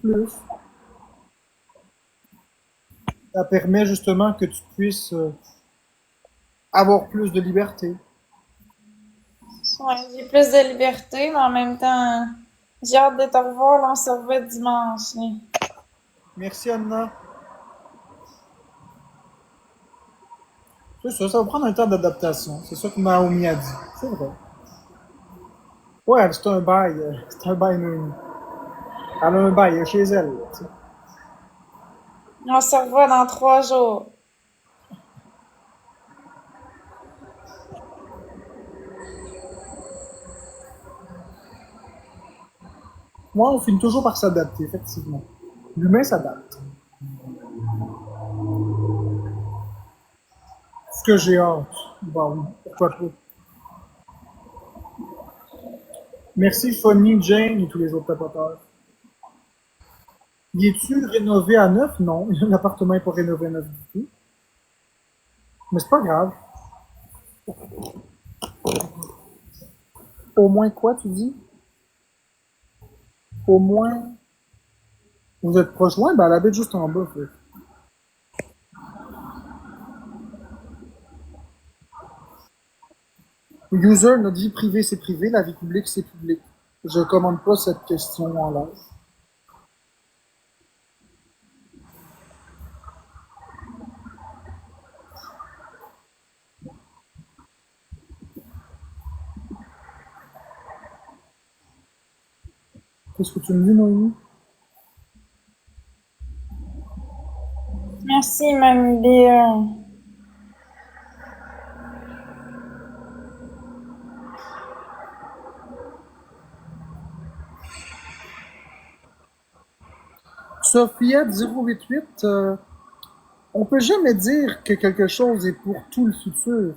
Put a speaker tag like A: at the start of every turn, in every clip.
A: plus. Ça permet justement que tu puisses avoir plus de liberté.
B: Ouais, j'ai plus de liberté, mais en même temps, j'ai hâte de te revoir. Là, on se revoit dimanche. Là.
A: Merci Anna. C'est ça va prendre un temps d'adaptation. C'est ça que Naomi a dit. C'est vrai. Ouais, c'est un bail, Noémie. Elle a un bail chez elle. Tu sais.
B: On se revoit dans 3 jours.
A: Moi, on finit toujours par s'adapter, effectivement. L'humain s'adapte. Ce que j'ai hâte. Bah oui, pourquoi pas. Merci Fonny, Jane et tous les autres tapoteurs. Y est-tu rénové à neuf? Non, l'appartement n'est pas rénové à neuf du tout. Mais c'est pas grave. Au moins quoi, tu dis? Au moins... Vous êtes proche loin? Ben, elle habite juste en bas, fait. User, notre vie privée, c'est privé, la vie publique, c'est public. Je commande pas cette question en live. Qu'est-ce que tu me dis, Noémie?
B: Merci, Mamie Bear.
A: Sophia 088, on peut jamais dire que quelque chose est pour tout le futur.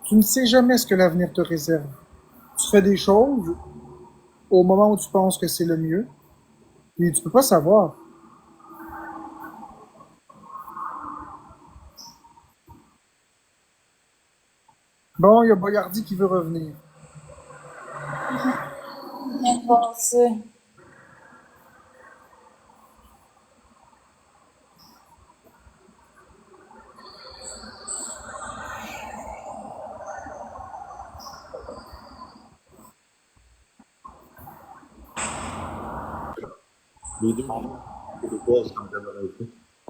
A: Tu ne sais jamais ce que l'avenir te réserve. Tu fais des choses au moment où tu penses que c'est le mieux, et tu peux pas savoir. Bon, il y a Boyardi qui veut revenir.
B: Viens de voir ça.
C: Les deux, québécois, c'est comme ça.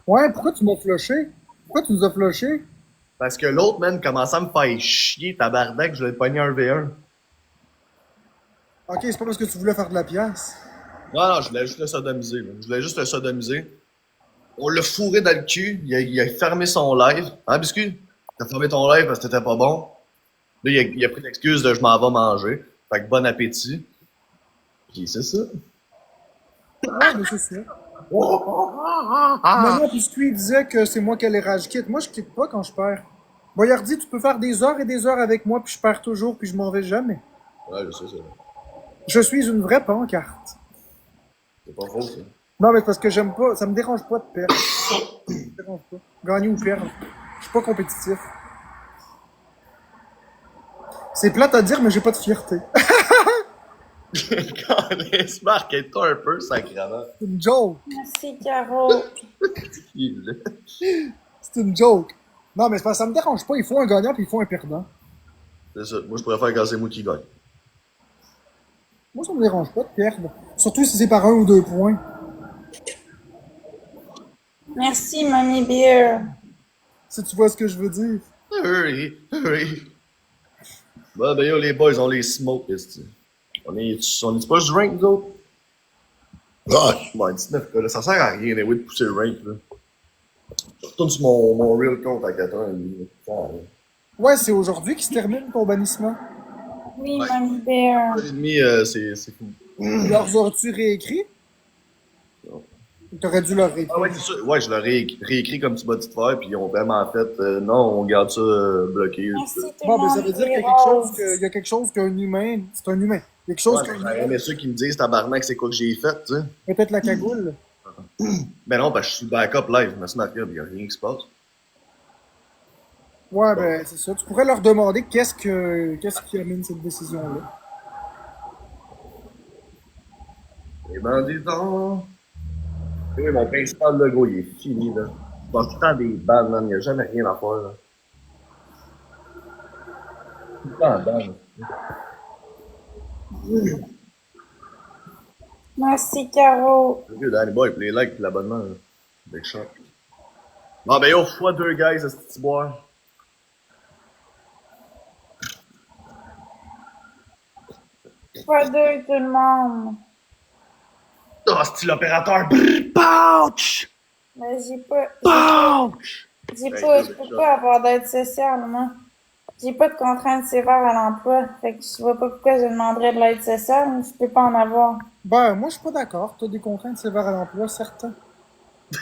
A: Ouais, pourquoi tu m'as flushé? Pourquoi tu nous as flushé?
C: Parce que l'autre, man, commençait à me faire chier, tabarnak, je voulais te pogner un V1.
A: Ok, c'est pas parce que tu voulais faire de la pièce.
C: Non, non, je voulais juste le sodomiser, là. Je voulais juste le sodomiser. On l'a fourré dans le cul, il a fermé son live. Hein, Biscuit? T'as fermé ton live parce que t'étais pas bon. Là, il a pris l'excuse de je m'en vais manger. Fait que bon appétit. Puis c'est ça.
A: Ouais, mais c'est ça. Maman Biscuit disait que c'est moi qui allais rage quitte. Moi, je quitte pas quand je perds. Boyardi, tu peux faire des heures et des heures avec moi, puis je perds toujours, puis je m'en vais jamais.
C: Ouais, je sais, ça.
A: Je suis une vraie pancarte.
C: C'est pas faux, ça.
A: Non, mais parce que j'aime pas, ça me dérange pas de perdre. Ça me dérange pas. Gagner ou perdre. Je suis pas compétitif. C'est plate à dire, mais j'ai pas de fierté.
C: Calisse, Marc, aide-toi un peu, sacrément.
A: C'est une joke.
B: Merci, Caro.
A: C'est une joke. Non, mais c'est parce que ça me dérange pas. Il faut un gagnant, puis il faut un perdant.
C: C'est ça. Moi, je préfère quand c'est moi qui gagne.
A: Moi, ça me dérange pas de perdre. Surtout si c'est par 1 ou 2 points.
B: Merci, Mamie Bear.
A: Si tu vois ce que je veux dire.
C: Hurry, hurry. Bon, ben yo, les boys, on les smoke, est-ce On est pas sur rank, nous autres? Ah, bon, 19, là, ça sert à rien, anyway, de pousser le rank, là. Je retourne sur mon real compte à 4 ans,
A: Ouais, c'est aujourd'hui qui se termine ton bannissement.
B: Oui,
C: Ouais.
B: Mamie Bear.
C: 1h30, c'est fou.
A: Leur aurais-tu réécrit?
C: Non.
A: T'aurais dû leur réécrire.
C: Ah ouais, c'est ça. Ouais, je l'ai réécrit comme tu m'as dit de faire, puis ils ont vraiment fait, non, on garde ça bloqué.
B: Merci, tout le
A: Bon, ben, ça
B: monde.
A: veut dire qu'il y a quelque chose qu'un humain, c'est un humain. Il y a quelque chose
C: Ouais,
A: qu'un
C: j'aurais
A: humain,
C: aimé ceux qui me disent, tabarnak, c'est quoi que j'ai fait, tu sais.
A: peut-être la cagoule.
C: Ben non, parce que je suis backup live, merci Marc, il y a rien qui se passe.
A: Ouais, ben, c'est ça. Tu pourrais leur demander qu'est-ce qui amène cette décision-là.
C: Les banditons. Oui, mon principal logo, il est fini, là. Je passe tout le temps des balles, man. Il n'y a jamais rien à faire, là. Tout le temps en balle.
B: Merci, Caro.
C: J'ai vu Danny Boy, puis les likes, puis l'abonnement, là. Big shot. Bon, ben yo, fois deux, guys, à ce petit boire.
B: Fois deux, tout le monde.
C: Oh, style opérateur. Brrr, pouch!
B: Mais
C: Pouch!
B: je peux pas avoir d'aide sociale, moi. J'ai pas de contraintes sévères à l'emploi. Fait que je vois pas pourquoi je demanderais de l'aide sociale. Je peux pas en avoir.
A: Ben, moi, je suis pas d'accord. T'as des contraintes sévères à l'emploi, certains.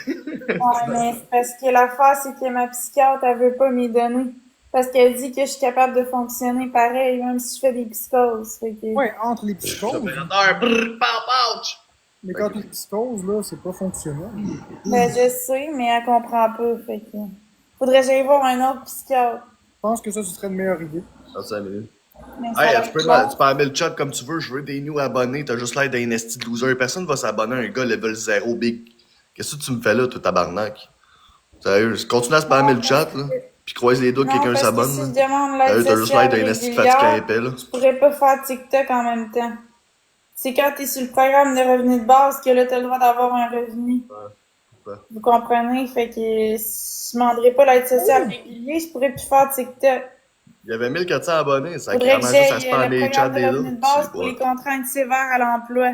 B: Ouais, mais c'est parce que l'affaire, c'est que ma psychiatre, elle veut pas m'y donner. Parce qu'elle dit que je suis capable de fonctionner pareil, même si je fais des psychoses. Fait que,
A: Ouais, entre les psychoses.
C: Opérateur, brrr, pouch!
A: Mais quand les psychoses, là, c'est pas fonctionnel.
B: ben, je sais, mais elle comprend pas. Fait que, faudrait que j'aille voir un autre psychiatre.
A: Je pense que ça, ce serait une meilleure idée.
C: Dans 5 minutes.
B: Mais ça
C: Hey,
B: va
C: tu peux,
B: être long.
C: tu peux aimer le chat comme tu veux. Je veux des new abonnés. T'as juste l'air d'un esti de loser. Personne va s'abonner à un gars level 0 big. Qu'est-ce que tu me fais là, toi, tabarnak? Sérieux, continue à spammer le chat, là. Puis croise les doigts que
B: Non,
C: quelqu'un
B: parce que
C: s'abonne,
B: si
C: là.
B: je demande
C: Sérieux,
B: l'aide
C: t'as juste l'air
B: sociale
C: d'un esti de fatigué à
B: régulière,
C: épais, là.
B: je pourrais pas faire TikTok en même temps. C'est quand t'es sur le programme de revenu de base que là, t'as le droit d'avoir un revenu.
C: Ouais.
B: Vous comprenez? Fait que si je demanderais pas l'aide sociale régulière, je pourrais plus faire TikTok.
C: Il y avait 1400 abonnés. Ça
B: Faudrait que
C: cramerait juste à
B: j'aille le
C: spammer les chats
B: programme de
C: des
B: revenu
C: autres.
B: de base
C: C'est
B: pour les
C: pas.
B: contraintes sévères à l'emploi.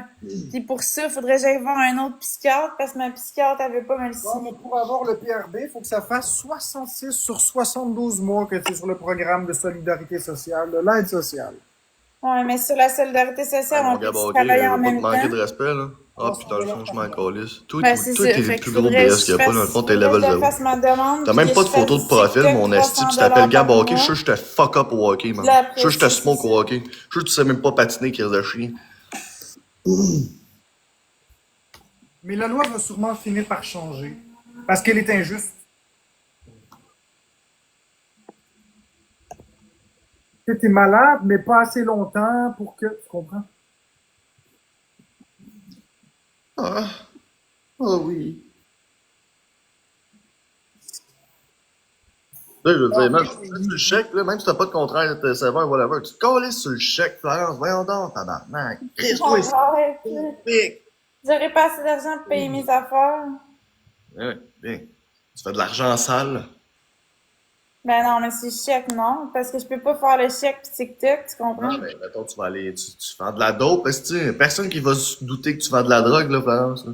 B: Puis pour ça, faudrait que j'aille voir un autre psychiatre parce que ma psychiatre, elle veut pas me le
A: Ouais, mais
B: signer.
A: pour avoir le PRB, il faut que ça fasse 66 sur 72 mois que tu es sur le programme de solidarité sociale, de l'aide sociale.
B: Ouais, mais sur la solidarité
C: Ouais,
B: sociale,
C: mon
B: on peut
C: gars, bon, ok,
B: travailler en
C: va pas te
B: même
C: manquer
B: temps.
C: de respect, là. Ah,
A: $300
C: putain, le fond, je
A: par
C: m'en
A: mois.
C: calisse. Toi,
B: Ben, c'est ça.
C: t'es le
B: Fait qu'il
C: plus gros BS qu'il y a pas, dans le fond, t'es
B: faudrait
C: level
B: que je
C: 0.
B: fasse ma demande
C: T'as
B: puis
C: même
B: que
C: pas
B: je
C: de
B: fasse
C: photo
B: du
C: de profil,
B: TikTok
C: mon esti,
B: 300
C: tu t'appelles Gab
B: par
C: Hockey, je suis
B: mois.
C: sûr que je te fuck up au hockey, man.
B: Là,
C: Je suis sûr
B: après
C: que je te
B: ça, c'est
C: smoke
B: ça.
C: au hockey. Je suis sûr que tu sais même pas patiner, crise de chien.
A: Mais la loi va sûrement finir par changer. Parce qu'elle est injuste. Tu es malade, mais pas assez longtemps pour que... Tu comprends?
C: Ah, oh oui. Là, je veux dire, même sur le chèque, là, même si t'as pas de contrainte sévère, whatever, tu te colles sur le chèque, Florence, voyons donc, tabarnak. Chris-toi, c'est
B: Arrête.
C: pique.
B: J'aurais pas assez d'argent pour payer mes affaires.
C: Ouais, bien. Tu fais de l'argent sale.
B: Ben non, mais c'est chèque, non. Parce que je peux pas faire le chèque pis TikTok, tu comprends?
C: Non, mais mettons, tu vas aller, tu vends de la dope, est-ce que personne qui va se douter que tu vends de la drogue, là, Florence, là.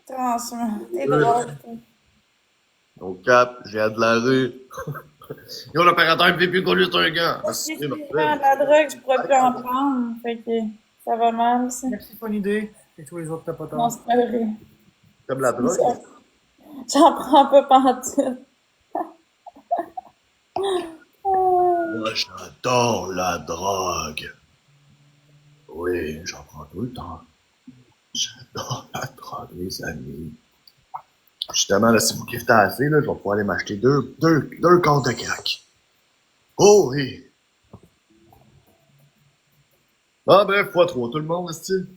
B: Franchement, t'es drôle. Toi.
C: Au cap, j'ai de la rue. Yo, l'opérateur me fait plus connu, c'est un gars. Ah,
B: Si
C: c'est
B: je
C: mortel.
B: prends de la drogue, je pourrais plus en prendre. Fait que ça va mal, ça.
A: Merci, bonne idée. Et tous les autres, t'as pas
B: Non,
A: tort.
B: c'est pas vrai.
C: Comme la drogue.
B: J'en prends pas pantoute.
C: Moi, j'adore la drogue. Oui, j'en prends tout le temps. J'adore la drogue, les amis. Justement, là, si vous giftez assez, là, je vais pouvoir aller m'acheter deux corps de crack. Oh oui! Ah ben, x3, tout le monde, est-ce-tu?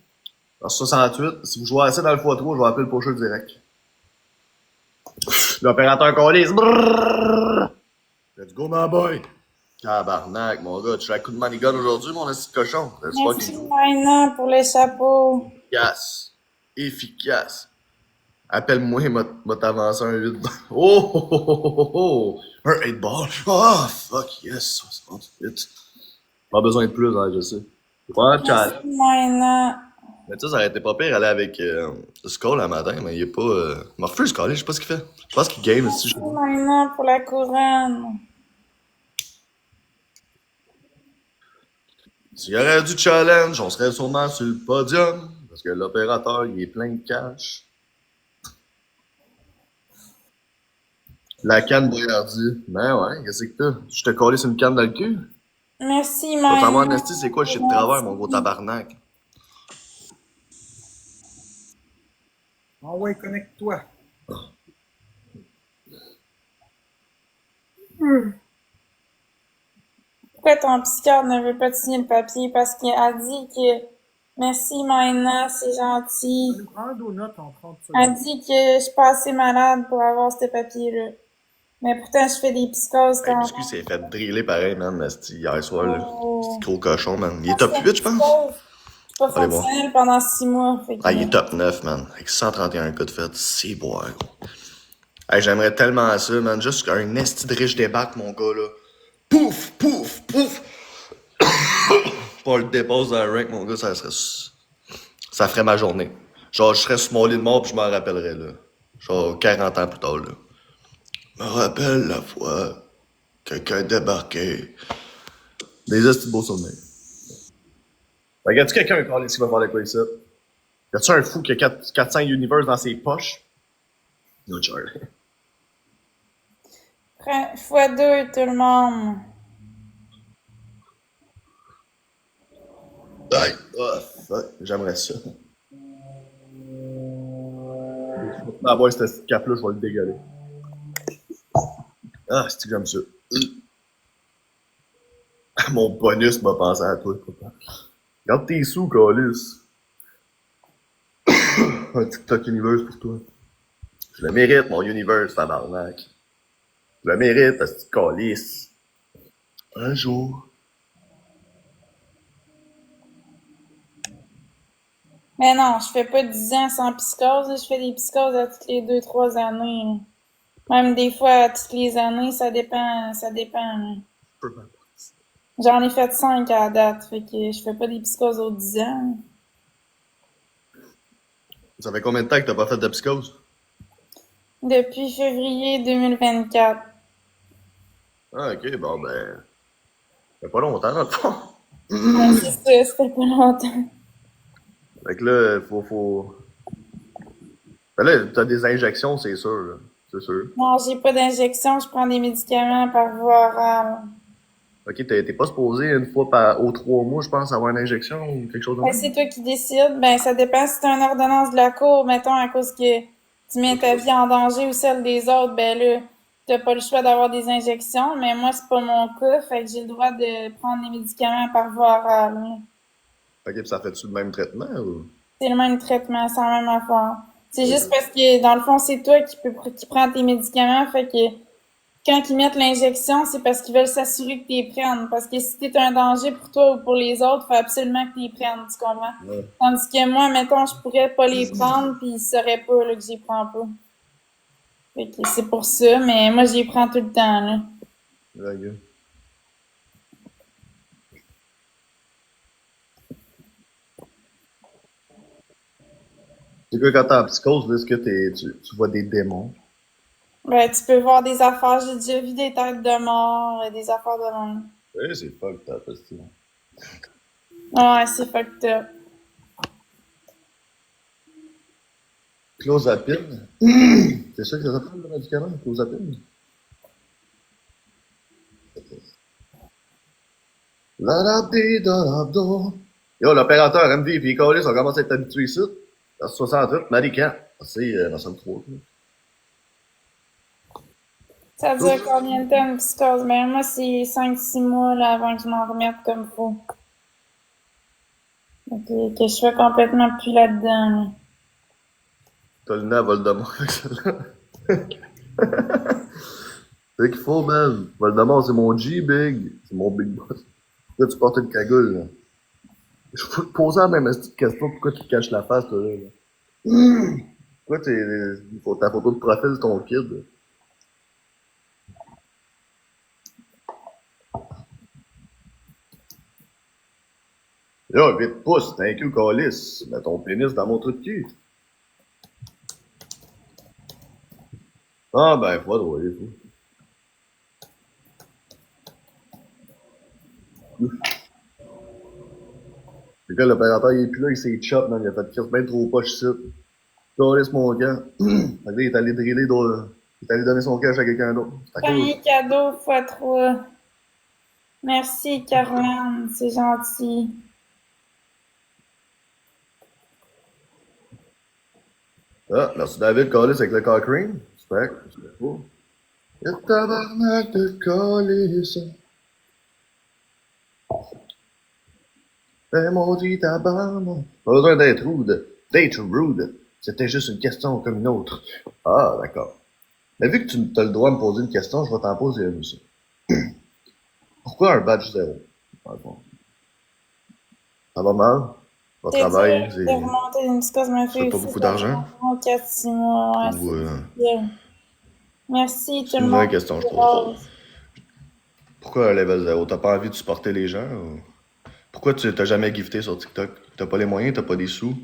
C: Alors, 68, si vous jouez assez dans le x3, je vais appeler le pocheur direct. L'opérateur colise. Brrrr! Let's go, my boy! Tabarnak, mon gars, tu fais un coup de manigone aujourd'hui, mon esti de cochon. Let's
B: Merci,
C: fucking
B: Maïna, pour les chapeaux.
C: efficace. Efficace. Appelle-moi, m'a t'avancer un 8 ball. Oh, oh, oh, oh, oh, oh. Un 8 ball. Oh, fuck yes, 68. Pas besoin de plus, hein, je sais. Ouais,
B: Merci,
C: chat.
B: Maïna.
C: Mais tu sais, ça aurait été pas pire aller avec Skull un matin, mais il est pas. Morpheus, Skull, je sais pas ce qu'il fait. Je pense qu'il game aussi.
B: Merci, Maïna, pour la couronne.
C: S'il y aurait du challenge, on serait sûrement sur le podium. Parce que l'opérateur, il est plein de cash. La canne Boyardi. Ben ouais, qu'est-ce que t'as? Je te collé sur une canne dans le cul?
B: Merci,
C: Faut savoir,
B: Maïna.
C: Nasty, c'est quoi le shit de travers, mon gros tabarnak?
A: Ah ouais, connecte-toi.
B: Pourquoi ton psychiatre ne veut pas te signer le papier? Parce qu'il a dit que Merci, Maïna, c'est gentil.
A: On nous prend un donut en 30
B: Elle
A: secondes.
B: dit que je suis pas assez malade pour avoir ce papier-là. Mais pourtant, je fais des psychoses
C: Hey,
B: quand
C: Biscuit s'est fait driller pareil, man, asti, hier soir, là. Petit
B: oh.
C: gros cochon, man. Il est
B: Moi, je
C: top
B: fais
C: 8,
B: une
C: je pense.
B: psychose. Je suis pas
C: Allez voir.
B: fonctionnelle pendant 6 mois. Fait que...
C: Ah, il est top 9, man. Avec 131 cas de fête. C'est boire, gros. Hey, j'aimerais tellement ça, man. Juste un esti de riche débarque, mon gars, là. Pouf, pouf, pouf. Pas le dépose dans le rank, mon gars, ça serait... Ça ferait ma journée. Genre, je serais sur mon lit de mort pis je m'en rappellerais, là. Genre, 40 ans plus tard, là. Je me rappelle la fois, quelqu'un débarqué. Des estis de beaux souvenirs. Fait y a-tu quelqu'un encore ici qui va faire de quoi ici? Y a-tu un fou qui a 400 universe dans ses poches? No Charlie.
B: Fois 2, tout le monde.
C: Aïe, oh, fuck, j'aimerais ça. Je vais avoir cette petite cape-là, je vais le dégueuler. Ah, c'est que j'aime ça. Mon bonus m'a pensé à toi, papa. Regarde tes sous, Calis. Un TikTok Universe pour toi. Je le mérite, mon Universe, tabarnak. Je le mérite, parce que Calis. Un jour.
B: Mais non, je fais pas 10 ans sans psychose. Je fais des psychoses à toutes les 2-3 années. Même des fois, à toutes les années, ça dépend. Ça dépend. J'en ai fait 5 à la date. Fait que je fais pas des psychoses aux 10 ans.
C: Ça fait combien de temps que t'as pas fait de psychose?
B: Depuis février 2024.
C: Ah, ok, bon, ben. Ça fait pas longtemps, dans le fond.
B: Ouais, c'est ça, ça fait pas longtemps.
C: Fait que là, faut. Ben là, t'as des injections, c'est sûr, là. C'est sûr.
B: Non, j'ai pas d'injection, je prends des médicaments par voie orale.
C: Ok, t'es pas supposé une fois aux 3 mois, je pense, avoir une injection ou quelque chose de
B: Ben,
C: même?
B: c'est toi qui décides. Ben, ça dépend si t'as une ordonnance de la cour, mettons, à cause que tu mets ta vie en danger ou celle des autres, ben là, t'as pas le choix d'avoir des injections, mais moi, c'est pas mon cas, fait que j'ai le droit de prendre des médicaments par voie orale. Là.
C: Ok, pis ça fait-tu le même traitement ou?
B: C'est le même traitement, c'est la même affaire. C'est
C: Ok.
B: juste parce que, dans le fond, c'est toi qui prends tes médicaments, fait que quand ils mettent l'injection, c'est parce qu'ils veulent s'assurer que tu les prennes. Parce que si t'es un danger pour toi ou pour les autres, il faut absolument que tu les prennes, tu comprends?
C: Ouais.
B: Tandis que moi, mettons, je pourrais pas les prendre, puis ils sauraient pas là, que j'y prends pas. Fait que c'est pour ça, mais moi, j'y prends tout le temps, là.
C: Ok. C'est que quand t'es en psychose, là, est-ce que tu vois des démons?
B: Ben, tu peux voir des affaires, j'ai déjà vu des têtes de mort, des affaires de même.
C: Ouais, c'est fucked up, parce que.
B: Ouais, c'est fucked up.
C: Clozapine? C'est ça que ça s'appelle, le médicament? Clozapine? La la di da la do. Yo, l'opérateur MV pis Callis, on commence à être habitué ici. Dans 68, Marican. C'est dans 63.
B: Ça dure combien de temps, une psychose? Ben, moi, c'est 5-6 mois, là, avant que je m'en remette comme faut. Que je sois complètement plus là-dedans, là.
C: T'as le nez à Voldemort avec celle-là. C'est qu'il faut, man. Voldemort, c'est mon G-Big. C'est mon Big Boss. Là, tu portes une cagoule, là. Je peux te poser la même petite question. Pourquoi tu te caches la face, toi, là? Pourquoi il faut ta photo de profil de ton kid, là? Là, vite pousse, t'as un cul calice. Mets ton pénis dans mon trou de cul. Ah, ben, faut droyer, faut. C'est que l'opérateur, il est plus là, il s'est chop, man. Il a fait crise bien trop poche ici. Calice, mon gars. Fait que là, il est allé driller d'autres. Il est allé donner son cash à quelqu'un d'autre. C'est à cause.
B: Premier cadeau fois 3. Merci, Caroline, c'est gentil.
C: Ah, merci David, calice avec le Cochrane. Super, c'est pas. Et tabarnak de calice. Ben, mon Dieu, tabarnak. Pas besoin d'être rude. D'être rude. C'était juste une question comme une autre. Ah, d'accord. Mais vu que tu as le droit de me poser une question, je vais t'en poser une aussi. Pourquoi un badge 0? Dans le fond. Ça va mal? Au travail,
B: De remonter une petite cause m'a fait
C: pas beaucoup d'argent?
B: 4-6 mois.
C: Ou,
B: Merci tout
C: c'est
B: le
C: une
B: monde.
C: vraie question, je pose. Pourquoi un level 0? T'as pas envie de supporter les gens? Ou... Pourquoi tu t'as jamais gifté sur TikTok? T'as pas les moyens, t'as pas des sous?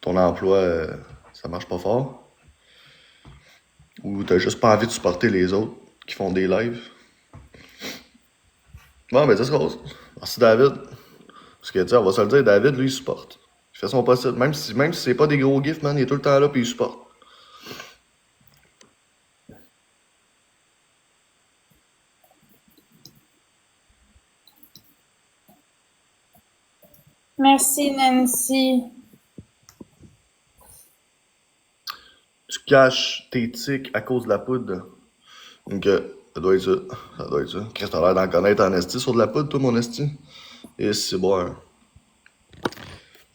C: Ton emploi, ça marche pas fort? Ou t'as juste pas envie de supporter les autres qui font des lives? Bon, ben, ça se cause. Merci, David. Parce que, tu sais, on va se le dire, David, lui, il supporte. Il fait son possible. Même si c'est pas des gros gifs, man, il est tout le temps là puis il supporte.
B: Merci, Nancy.
C: Tu caches tes tics à cause de la poudre. Donc, ça doit être ça. Ça doit être ça. Chris, t'as l'air d'en connaître en esti sur de la poudre, toi, mon esti. Et c'est bon, hein.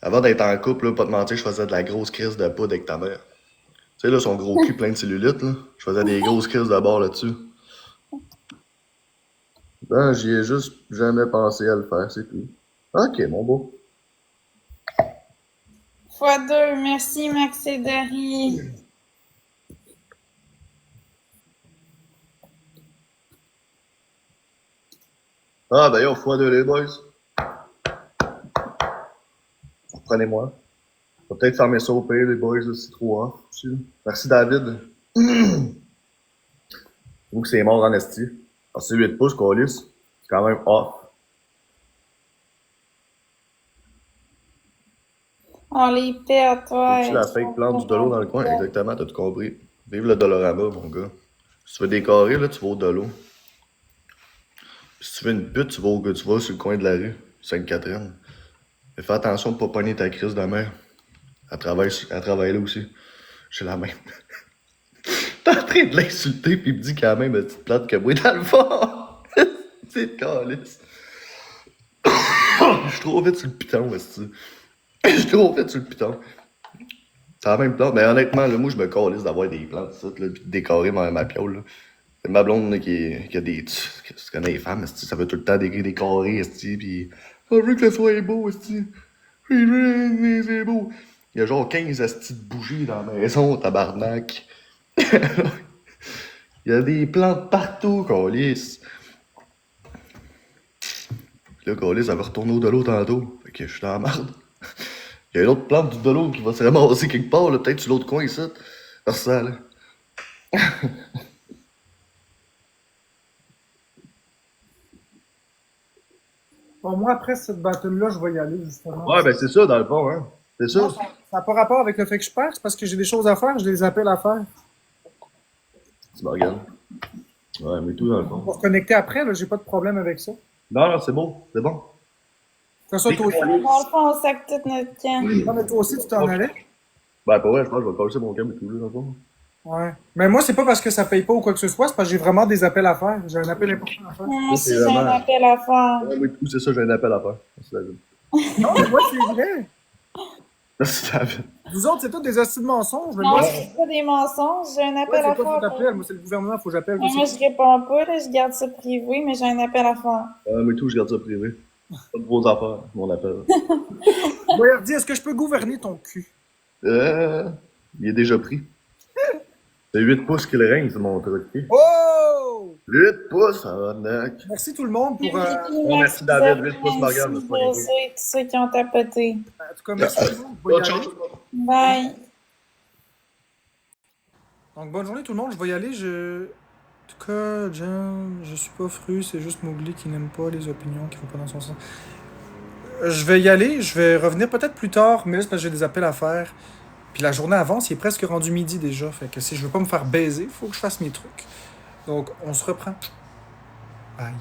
C: Avant d'être en couple, là, pas te mentir, je faisais de la grosse crise de poudre avec ta mère. Tu sais, là, son gros cul plein de cellulite, là. Je faisais des grosses crises de bord là-dessus. Ben, j'y ai juste jamais pensé à le faire, c'est tout. Ok, mon beau.
B: x2, merci, Maxédari.
C: Ah, ben, yo, x2 les boys. Prenez-moi. On va peut-être fermer ça au pays, les boys, là, c'est trop off. Merci, David. Donc, c'est mort en esti. Alors, c'est 8 pouces, Colis. C'est quand même off.
B: On les pète, ouais.
C: C'est la fake plante du dolo dans le coin, exactement, t'as tout compris. Vive le Dolorama, mon gars. Si tu veux décorer, là, tu vas au dolo. Si tu veux une pute, tu vas sur le coin de la rue, Sainte-Catherine. Mais fais attention de pas pogner ta crise de mère. Elle travaille là aussi. J'ai la même. T'es en train de l'insulter pis il me dit qu'elle a la même petite plate que moi dans le fond. C'est le calice. Je suis trop vite sur le piton, esti. Je suis trop vite sur le piton. C'est la même plante. Mais honnêtement, là, moi, je me calisse d'avoir des plantes, ça, là, pis de décorer ma piole, là. C'est ma blonde, là, qui a des... Tu connais les femmes, esti, ça veut tout le temps décorer, esti, pis... Ah, je veux que le soir est beau, esti. C'est beau. Il y a genre 15 esti de bougies dans la maison, tabarnak. Il y a des plantes partout, câlisse. Là, câlisse, elle va retourner au dolo tantôt. Fait que je suis dans la merde. Il y a une autre plante du dolo qui va se ramasser quelque part, là, peut-être sur l'autre coin ici. Vers ça, là.
A: Bon, moi, après cette battle-là, je vais y aller, justement.
C: Ouais, ben c'est ça, dans le fond, hein. C'est ça.
A: Non, ça n'a pas rapport avec le fait que je perds, c'est parce que j'ai des choses à faire, je les appelle à faire.
C: Tu me regardes. Ouais, mais tout, dans le fond.
A: On va se connecter après, là, j'ai pas de problème avec ça.
C: Non, non, c'est bon. C'est bon.
A: C'est ça, toi aussi.
B: Dans le fond, on sac toute notre camp.
A: Non, mais toi aussi, tu t'en allais?
C: Ben, pas vrai, je pense que je vais casser mon câble et tout, là, dans le fond.
A: Ouais. Mais moi, c'est pas parce que ça paye pas ou quoi que ce soit, c'est parce que j'ai vraiment des appels à faire. J'ai un appel important à faire.
B: Moi aussi,
C: c'est
B: j'ai un
C: vraiment-
B: appel à faire.
C: Ouais, mais tout, c'est ça, j'ai un appel à faire. Merci, David.
A: Non, mais moi, c'est vrai.
C: Merci, David.
A: Vous autres, c'est tous des astuces de mensonges, mais
B: Non,
A: moi,
B: c'est pas des mensonges, j'ai un
A: ouais,
B: appel
A: c'est
B: à
A: toi qui
B: faire.
A: t'appelles. Moi, c'est le gouvernement, faut que j'appelle.
B: Mais moi, je réponds pas, là, je garde ça privé, mais j'ai un appel à faire.
C: Ouais, mais tout, je garde ça privé. Pas de grosses affaires, mon appel.
A: Moi, il dit, est-ce que je peux gouverner ton cul?
C: Il est déjà pris. C'est 8 pouces qu'il règne, c'est mon truc.
A: Oh!
C: 8 pouces, arnaque.
A: Merci tout le monde pour.
C: merci, David, 8 pouces, Margane, c'est pas les
B: Merci tous ceux qui ont tapoté.
A: En tout cas, merci tout le monde. Je vais y
C: Autre
A: aller.
C: chose?
B: Bye.
A: Donc, bonne journée tout le monde. Je vais y aller. En tout cas, je suis pas fru. C'est juste Mowgli qui n'aime pas les opinions qui vont pas dans son sens. Je vais y aller. Je vais revenir peut-être plus tard, mais là, c'est parce que j'ai des appels à faire. Puis la journée avance, il est presque rendu midi déjà. Fait que si je veux pas me faire baiser, il faut que je fasse mes trucs. Donc, on se reprend. Bye.